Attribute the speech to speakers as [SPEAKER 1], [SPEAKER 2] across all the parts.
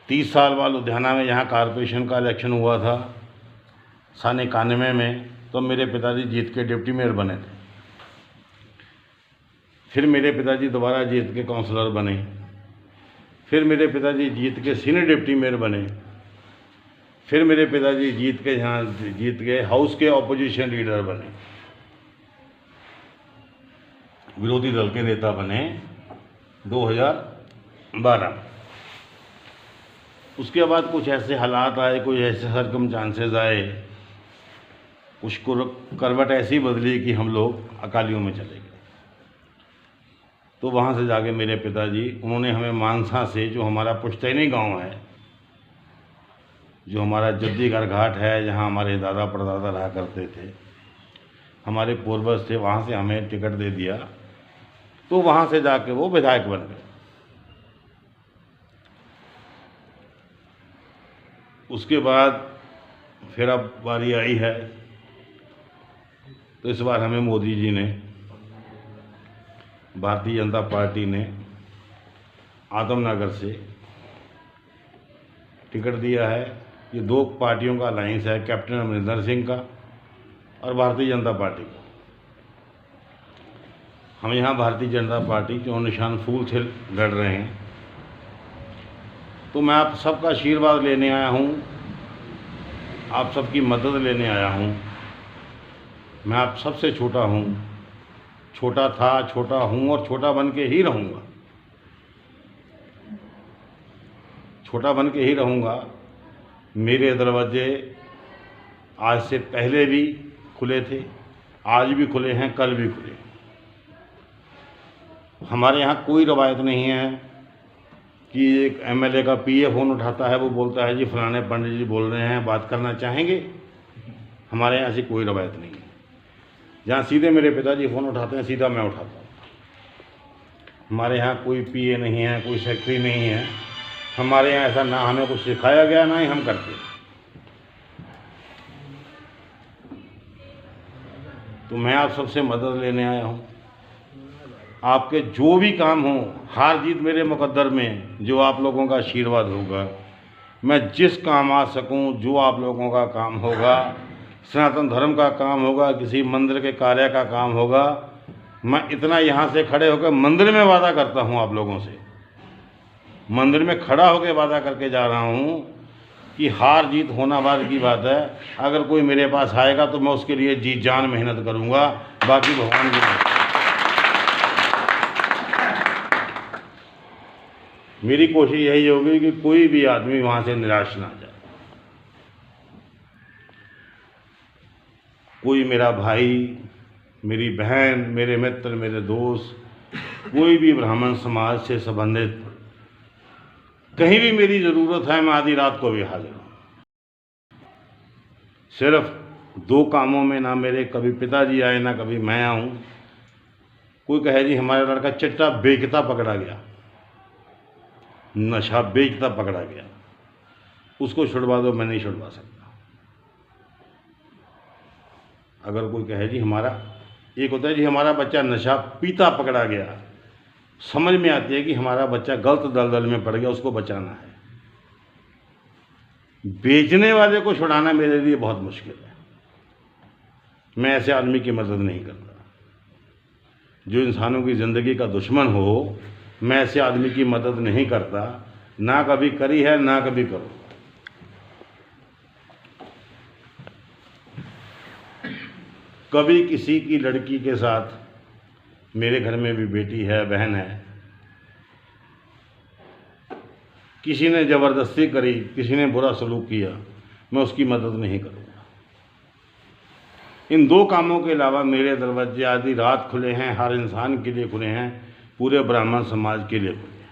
[SPEAKER 1] 30 साल बाद लुधियाना में यहाँ कॉरपोरेशन का इलेक्शन हुआ था सन 91 में, तो मेरे पिताजी जीत के डिप्टी मेयर बने थे। फिर मेरे पिताजी दोबारा जीत के काउंसलर बने। फिर मेरे पिताजी जीत के सीनियर डिप्टी मेयर बने। फिर मेरे पिताजी जीत के हाउस के ऑपोजिशन लीडर बने, विरोधी दल के नेता बने 2012 में। उसके बाद कुछ ऐसे हालात आए, कुछ ऐसे सर्कमस्टांसेस आए, कुछ करवट ऐसी बदली कि हम लोग अकालियों में चले गए। तो वहाँ से जाके मेरे पिताजी, उन्होंने हमें मानसा से, जो हमारा पुश्तैनी गांव है, जो हमारा जद्दीगढ़ घाट है, जहाँ हमारे दादा परदादा रहा करते थे, हमारे पूर्वज थे, वहाँ से हमें टिकट दे दिया। तो वहाँ से जाके वो विधायक बन गए। उसके बाद फिर अब बारी आई है, तो इस बार हमें मोदी जी ने, भारतीय जनता पार्टी ने आदमनगर से टिकट दिया है। ये दो पार्टियों का अलायंस है, कैप्टन अमरिंदर सिंह का और भारतीय जनता पार्टी का। हम यहाँ भारतीय जनता पार्टी जो निशान फूल से लड़ रहे हैं। तो मैं आप सबका आशीर्वाद लेने आया हूँ, आप सबकी मदद लेने आया हूँ। मैं आप सबसे छोटा हूँ, छोटा था, छोटा हूँ और छोटा बन के ही रहूँगा। छोटा बन के ही रहूँगा। मेरे दरवाजे आज से पहले भी खुले थे, आज भी खुले हैं, कल भी खुले। हमारे यहाँ कोई रवायत नहीं है कि एक एमएलए का पीए फ़ोन उठाता है, वो बोलता है जी फलाने पंडित जी बोल रहे हैं, बात करना चाहेंगे। हमारे यहाँ ऐसी कोई रवायत नहीं है। जहाँ सीधे मेरे पिताजी फ़ोन उठाते हैं, सीधा मैं उठाता हूँ। हमारे यहाँ कोई पीए नहीं है, कोई सेक्रेटरी नहीं है। हमारे यहाँ ऐसा ना हमें कुछ सिखाया गया, ना ही हम करते। तो मैं आप सबसे मदद लेने आया हूँ। आपके जो भी काम हो, हार जीत मेरे मुकद्दर में, जो आप लोगों का आशीर्वाद होगा, मैं जिस काम आ सकूं, जो आप लोगों का काम होगा, सनातन धर्म का काम होगा, किसी मंदिर के कार्य का काम होगा, मैं इतना यहाँ से खड़े होकर मंदिर में वादा करता हूँ आप लोगों से। मंदिर में खड़ा होकर वादा करके जा रहा हूँ कि हार जीत होना बाद की बात है। अगर कोई मेरे पास आएगा तो मैं उसके लिए जी जान मेहनत करूँगा। बाकी भगवान की मेरी कोशिश यही होगी कि कोई भी आदमी वहाँ से निराश ना जाए। कोई मेरा भाई, मेरी बहन, मेरे मित्र, मेरे दोस्त, कोई भी ब्राह्मण समाज से संबंधित कहीं भी मेरी ज़रूरत है, मैं आधी रात को भी हाजिर हूँ। सिर्फ दो कामों में ना मेरे कभी पिताजी आए, ना कभी मैं आऊँ। कोई कहे जी हमारा लड़का चिट्टा बेचता पकड़ा गया, नशा बेचता पकड़ा गया, उसको छुड़वा दो, मैं नहीं छुड़वा सकता। अगर कोई कहे जी एक होता है जी हमारा बच्चा नशा पीता पकड़ा गया, समझ में आती है कि हमारा बच्चा गलत दलदल में पड़ गया, उसको बचाना है। बेचने वाले को छुड़ाना मेरे लिए बहुत मुश्किल है। मैं ऐसे आदमी की मदद नहीं करता। जो इंसानों की ज़िंदगी का दुश्मन हो, मैं ऐसे आदमी की मदद नहीं करता, ना कभी करी है, ना कभी करूँ। कभी किसी की लड़की के साथ, मेरे घर में भी बेटी है, बहन है, किसी ने ज़बरदस्ती करी, किसी ने बुरा सलूक किया, मैं उसकी मदद नहीं करूँगा। इन दो कामों के अलावा मेरे दरवाजे आधी रात खुले हैं, हर इंसान के लिए खुले हैं, पूरे ब्राह्मण समाज के लिए खुले हैं।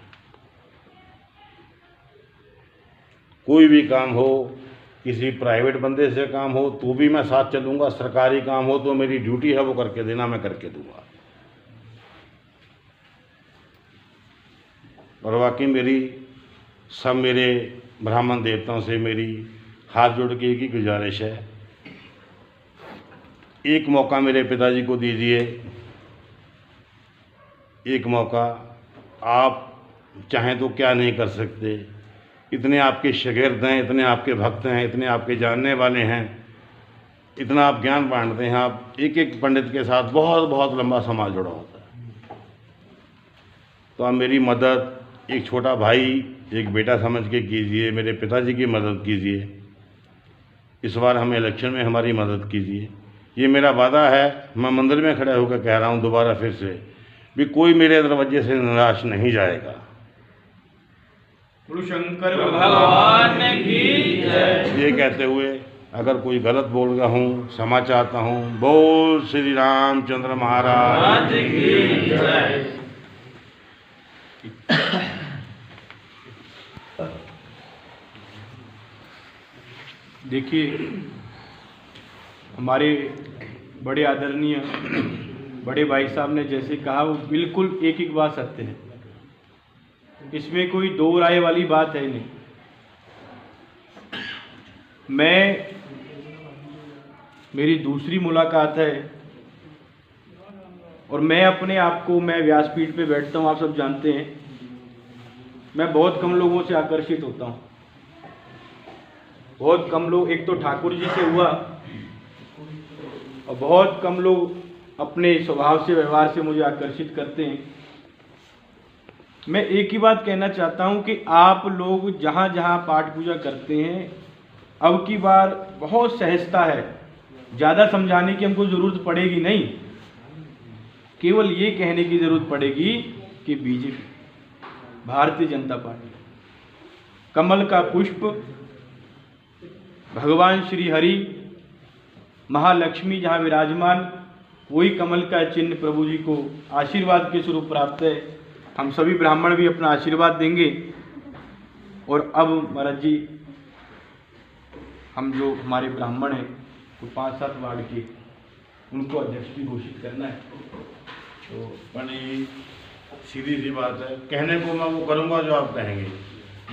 [SPEAKER 1] कोई भी काम हो, किसी प्राइवेट बंदे से काम हो तो भी मैं साथ चलूँगा, सरकारी काम हो तो मेरी ड्यूटी है वो करके देना, मैं करके दूँगा। और वाकई मेरे ब्राह्मण देवताओं से मेरी हाथ जोड़ के एक ही गुजारिश है, एक मौका मेरे पिताजी को दीजिए। एक मौका, आप चाहें तो क्या नहीं कर सकते, इतने आपके शागिर्द हैं, इतने आपके भक्त हैं, इतने आपके जानने वाले हैं, इतना आप ज्ञान बांटते हैं, आप एक एक पंडित के साथ बहुत बहुत लंबा समाज जुड़ा होता है। तो आप मेरी मदद एक छोटा भाई, एक बेटा समझ के कीजिए, मेरे पिताजी की मदद कीजिए। इस बार हमें इलेक्शन में हमारी मदद कीजिए, ये मेरा वादा है। मैं मंदिर में खड़ा होकर कह रहा हूँ दोबारा फिर से भी कोई मेरे दरवाजे से निराश नहीं जाएगा।
[SPEAKER 2] शंकर भगवान की जय।
[SPEAKER 1] ये कहते हुए अगर कोई गलत बोल रहा हूँ, क्षमा चाहता हूँ। बोल श्री रामचंद्र महाराज
[SPEAKER 2] की जय।
[SPEAKER 3] देखिए, हमारे बड़े आदरणीय बड़े भाई साहब ने जैसे कहा वो बिल्कुल एक एक बात सत्य है, इसमें कोई दो राय वाली बात है नहीं। मेरी दूसरी मुलाकात है और मैं अपने आप को, मैं व्यासपीठ पे बैठता हूँ, आप सब जानते हैं, मैं बहुत कम लोगों से आकर्षित होता हूँ। बहुत कम लोग, एक तो ठाकुर जी से हुआ और बहुत कम लोग अपने स्वभाव से, व्यवहार से मुझे आकर्षित करते हैं। मैं एक ही बात कहना चाहता हूं कि आप लोग जहां जहां पाठ पूजा करते हैं, अब की बार बहुत सहजता है, ज़्यादा समझाने की हमको ज़रूरत पड़ेगी नहीं, केवल ये कहने की ज़रूरत पड़ेगी कि बीजेपी, भारतीय जनता पार्टी, कमल का पुष्प, भगवान श्री हरि, महालक्ष्मी जहाँ विराजमान, वही कमल का चिन्ह प्रभु जी को आशीर्वाद के स्वरूप प्राप्त है। हम सभी ब्राह्मण भी अपना आशीर्वाद देंगे। और अब महाराज जी, हम जो हमारे ब्राह्मण हैं तो 5-7 वार्ड के, उनको अध्यक्ष भी घोषित करना है।
[SPEAKER 1] तो बड़ी सीधी सी बात है, कहने को मैं वो करूँगा जो आप कहेंगे,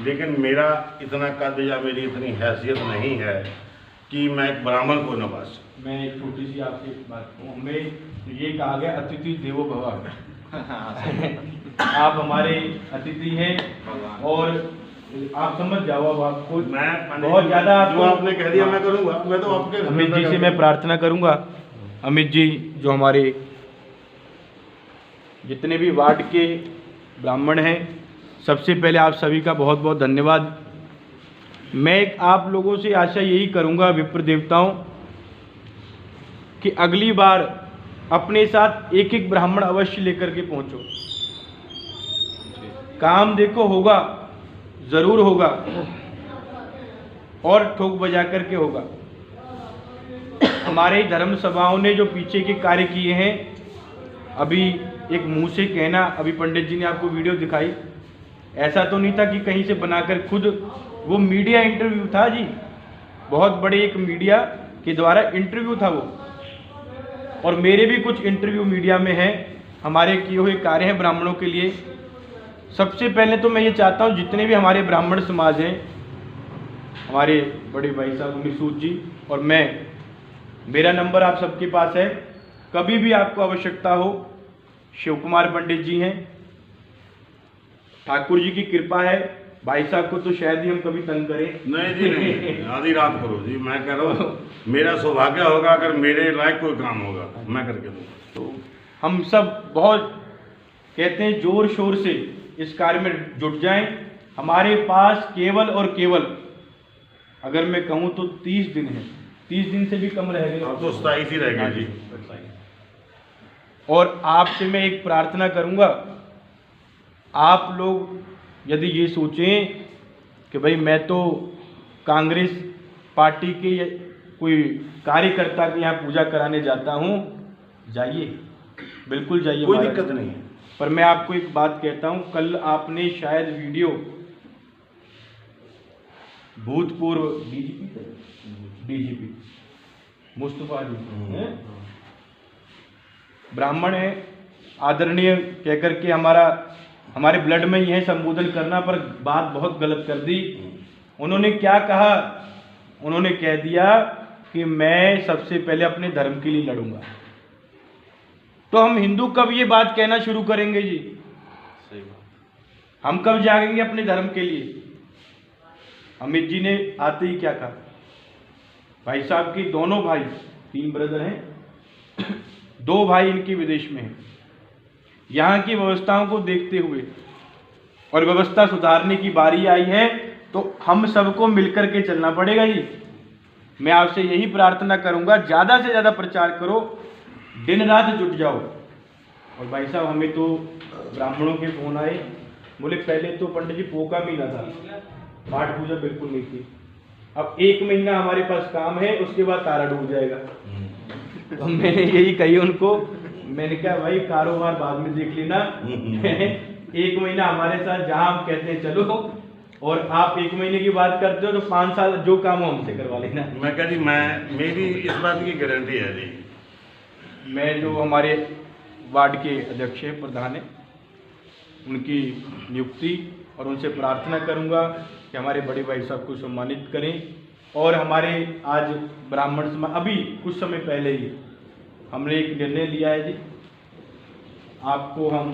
[SPEAKER 1] लेकिन मेरा इतना कद या मेरी इतनी हैसियत नहीं है कि मैं एक ब्राह्मण को नवाज सकूं।
[SPEAKER 3] मैं एक छोटी सी आपसे बात कहूँ, हमें ये कहा गया अतिथि देवो भव। आप हमारे अतिथि हैं और आप समझ जाओ। अब आपको
[SPEAKER 1] मैं
[SPEAKER 3] बहुत ज़्यादा
[SPEAKER 1] जो आपने कह दिया मैं करूँगा। मैं तो आपके
[SPEAKER 3] अमित जी से मैं प्रार्थना करूँगा, अमित जी जो हमारे जितने भी वार्ड के ब्राह्मण हैं, सबसे पहले आप सभी का बहुत बहुत धन्यवाद। मैं आप लोगों से आशा यही करूंगा विप्र देवताओं कि अगली बार अपने साथ एक एक ब्राह्मण अवश्य लेकर के पहुंचो। काम देखो होगा, ज़रूर होगा और ठोक बजा करके होगा। हमारे धर्म सभाओं ने जो पीछे के कार्य किए हैं, अभी एक मुंह से कहना, अभी पंडित जी ने आपको वीडियो दिखाई, ऐसा तो नहीं था कि कहीं से बनाकर खुद, वो मीडिया इंटरव्यू था जी, बहुत बड़े एक मीडिया के द्वारा इंटरव्यू था वो। और मेरे भी कुछ इंटरव्यू मीडिया में हैं, हमारे किए हुए कार्य हैं ब्राह्मणों के लिए। सबसे पहले तो मैं ये चाहता हूँ जितने भी हमारे ब्राह्मण समाज हैं, हमारे बड़े भाई साहब मिसूद जी और मैं, मेरा नंबर आप सबके पास है, कभी भी आपको आवश्यकता हो, शिव कुमार पंडित जी हैं, ठाकुर जी की कृपा है, भाई साहब को तो शायद ही हम कभी तंग करें।
[SPEAKER 1] नहीं जी नहीं, आधी रात करो जी, मैं कह रहा हूँ मेरा सौभाग्य होगा अगर मेरे लायक कोई काम होगा मैं करके दूँ।
[SPEAKER 3] तो हम सब बहुत कहते हैं जोर शोर से इस कार्य में जुट जाएं। हमारे पास केवल और केवल, अगर मैं कहूँ तो 30 दिन है, 30 दिन से भी कम रह गए,
[SPEAKER 1] अब तो 27 ही रह गए जी।
[SPEAKER 3] और आपसे मैं एक प्रार्थना करूंगा, आप लोग यदि ये सोचें कि भाई मैं तो कांग्रेस पार्टी के कोई कार्यकर्ता के यहाँ पूजा कराने जाता हूँ, जाइए, बिल्कुल जाइए,
[SPEAKER 1] कोई दिक्कत नहीं है।
[SPEAKER 3] पर मैं आपको एक बात कहता हूँ, कल आपने शायद वीडियो भूतपूर्व डीजीपी मुस्तफा जी ब्राह्मण है, आदरणीय कहकर के हमारे ब्लड में ही है संबोधन करना, पर बात बहुत गलत कर दी। उन्होंने क्या कहा, उन्होंने कह दिया कि मैं सबसे पहले अपने धर्म के लिए लड़ूंगा। तो हम हिंदू कब ये बात कहना शुरू करेंगे जी? सही बात। हम कब जागेंगे अपने धर्म के लिए? अमित जी ने आते ही क्या कहा, भाई साहब की दोनों भाई, 3 ब्रदर हैं, 2 भाई इनके विदेश में हैं। यहाँ की व्यवस्थाओं को देखते हुए और व्यवस्था सुधारने की बारी आई है, तो हम सबको मिलकर के चलना पड़ेगा जी। मैं आपसे यही प्रार्थना करूंगा, ज़्यादा से ज़्यादा प्रचार करो, दिन रात जुट जाओ। और भाई साहब हमें तो ब्राह्मणों के फोन आए, बोले पहले तो पंडित जी पोका मिला था, पाठ पूजा बिल्कुल नहीं थी, अब 1 महीना हमारे पास काम है, उसके बाद तारा डूब जाएगा। तो मैंने यही कही उनको, मैंने कहा भाई कारोबार बाद में देख लेना, 1 महीना हमारे साथ जहाँ हम कहते हैं चलो, और आप 1 महीने की बात करते हो तो 5 साल जो काम हो हमसे करवा लेना।
[SPEAKER 1] मैं कह जी, मेरी इस बात की गारंटी है जी।
[SPEAKER 3] मैं जो हमारे वार्ड के अध्यक्ष हैं, प्रधान हैं, उनकी नियुक्ति और उनसे प्रार्थना करूंगा कि हमारे बड़े भाई साहब को सम्मानित करें। और हमारे आज ब्राह्मण समाज, अभी कुछ समय पहले ही हमने एक निर्णय लिया है जी, आपको हम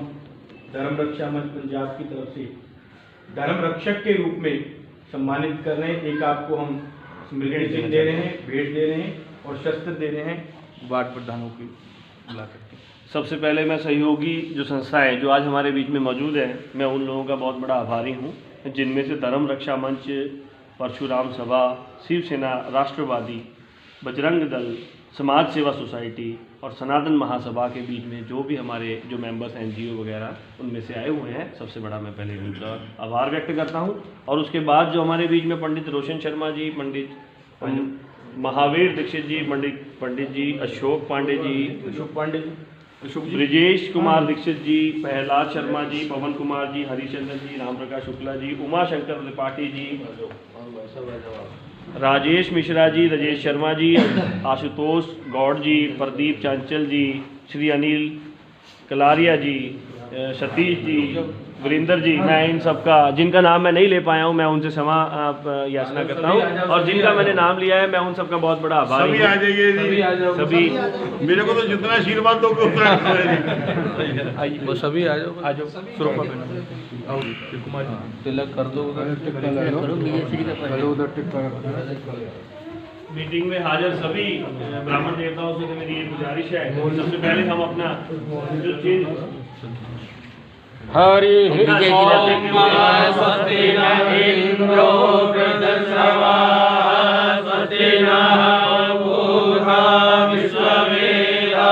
[SPEAKER 3] धर्म रक्षा मंच पंजाब की तरफ से धर्म रक्षक के रूप में सम्मानित कर रहे हैं। एक आपको हम स्मृति चिन्ह दे रहे हैं, भेंट दे रहे हैं और शस्त्र दे रहे हैं वार्ड प्रधानों की बुला करके।
[SPEAKER 4] सबसे पहले मैं सहयोगी जो संस्थाएं जो आज हमारे बीच में मौजूद हैं, मैं उन लोगों का बहुत बड़ा आभारी हूं, जिनमें से धर्म रक्षा मंच, परशुराम सभा, शिवसेना, राष्ट्रवादी, बजरंग दल, समाज सेवा सोसाइटी और सनातन महासभा के बीच में जो भी हमारे जो मेंबर्स एनजीओ वगैरह उनमें से आए हुए हैं, सबसे बड़ा मैं पहले उनका आभार व्यक्त करता हूं। और उसके बाद जो हमारे बीच में पंडित रोशन शर्मा जी, पंडित महावीर दीक्षित जी, पंडित जी अशोक पांडे जी, ब्रिजेश कुमार दीक्षित जी, प्रहलाद शर्मा जी, पवन कुमार जी, हरिचंद्र जी, राम प्रकाश शुक्ला जी, उमा शंकर त्रिपाठी जी, राजेश मिश्रा जी, राजेश शर्मा जी, आशुतोष गौड़ जी, प्रदीप चांचल जी, श्री अनिल कलारिया जी, सतीश जी, वीरेंद्र जी, मैं इन सबका जिनका नाम मैं नहीं ले पाया हूं, मैं उनसे क्षमा याचना करता हूं। और जिनका मैंने नाम लिया है, मैं उन सबका बहुत बड़ा आभारी हूं।
[SPEAKER 1] सभी आ जाइए जी,
[SPEAKER 4] सभी
[SPEAKER 1] मेरे को तो जितना आशीर्वाद दोगे उतना
[SPEAKER 3] आइए, वो सभी आ जाओ, सुरक्षा कुमार तिलक कर दो,
[SPEAKER 4] मीटिंग में हाजिर सभी ब्राह्मण देवताओं से मेरी ये गुजारिश है, सबसे पहले हम अपना जो चिन्ह
[SPEAKER 3] हरि
[SPEAKER 2] स्वस्ति न इंद्रो वृद्धश्रवा स्वस्ति न पूर्वा विश्ववेदा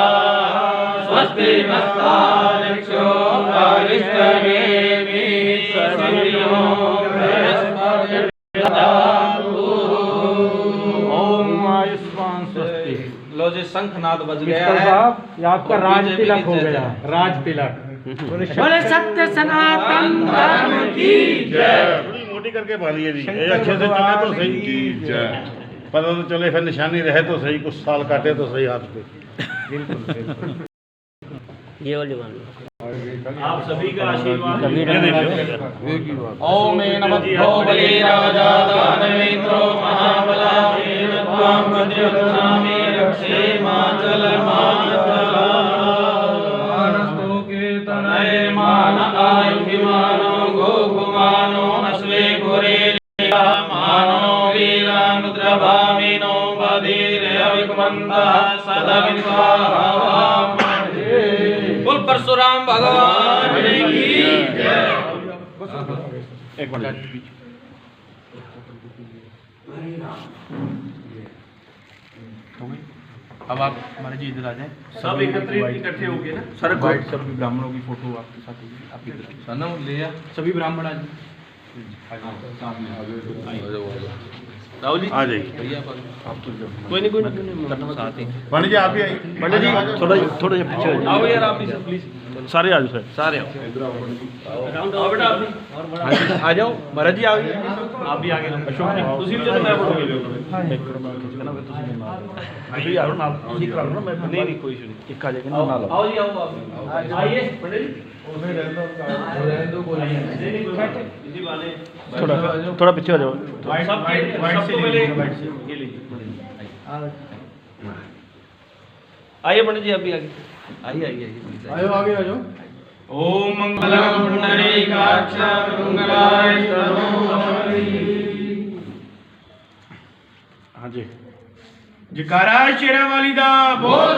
[SPEAKER 2] स्वस्ति नस्तारिक्षो अरिष्टनेमि स्वस्तिनो
[SPEAKER 3] ओम आयुष्मान स्वस्ति।
[SPEAKER 2] लो जी शंखनाद बज गया है
[SPEAKER 3] साहब, ये आपका राज तिलक हो गया, राज तिलक।
[SPEAKER 2] बोले सत्य सनातन धर्म की जय।
[SPEAKER 1] थोड़ी मोटी करके बांधिए जी, ये अच्छे से चले तो सही की जय, पता तो चले फिर निशानी रहे तो सही, कुछ साल काटे तो सही हाथ पे।
[SPEAKER 3] बिल्कुल
[SPEAKER 5] ये वाली बात
[SPEAKER 4] आप सभी का आशीर्वाद।
[SPEAKER 2] ओम नमो बले राजा दानवेन्द्रो महाबला त्वां वज्रधामे रक्षे माचल माचला मानस्तो कीर्तनये मान आयुधिमानो गोकुमानो अश्वे घोरे मानो वीरानुद्रभामिनो बधीर अविकमन्तः सदविद्वाः बोल परशुराम भगवान की जय।
[SPEAKER 3] एक मिनट, अब आप हमारे जी इधर आ जाएं।
[SPEAKER 4] सब एकत्रित इकट्ठे हो गए ना,
[SPEAKER 3] सर वाइट सभी ब्राह्मणों की फोटो आपके साथ होगी, आपकी सनम ले जा, सभी ब्राह्मण आ जाएं।
[SPEAKER 4] राहुल जी
[SPEAKER 1] आ जाइए
[SPEAKER 4] कोई नहीं साथ ही।
[SPEAKER 1] पंडित जी आप भी आइए।
[SPEAKER 4] पंडित जी थोड़ा सा पीछे आओ यार, आप भी प्लीज सारे आ जाओ सर, सारे आओ बेटा आप भी
[SPEAKER 3] आ जाओ, महाराज जी आओ,
[SPEAKER 4] आप भी आगे अशोक जी ਤੁਸੀਂ ਵੀ ਜਦੋਂ ਮੈਂ ਤੁਸੀਂ यार ना ठीक कर लो ना, मैं नहीं कोई इशू नहीं, एक आ जाएगा ना, आओ जी आओ आप आइए पंडित जी, उसमें रहने दो कोई नहीं, इसी वाले थोड़ा पीछे हो जाओ। सबसे पहले ये लीजिए, आइए पंडित जी, आप भी आगे आइए
[SPEAKER 3] आगे आ जाओ।
[SPEAKER 2] ओम मंगलम पुंडरीकाक्ष मंगलाय तनोहरि
[SPEAKER 1] हाँ जी।
[SPEAKER 3] जकारा शेरा वाली दा
[SPEAKER 2] बोल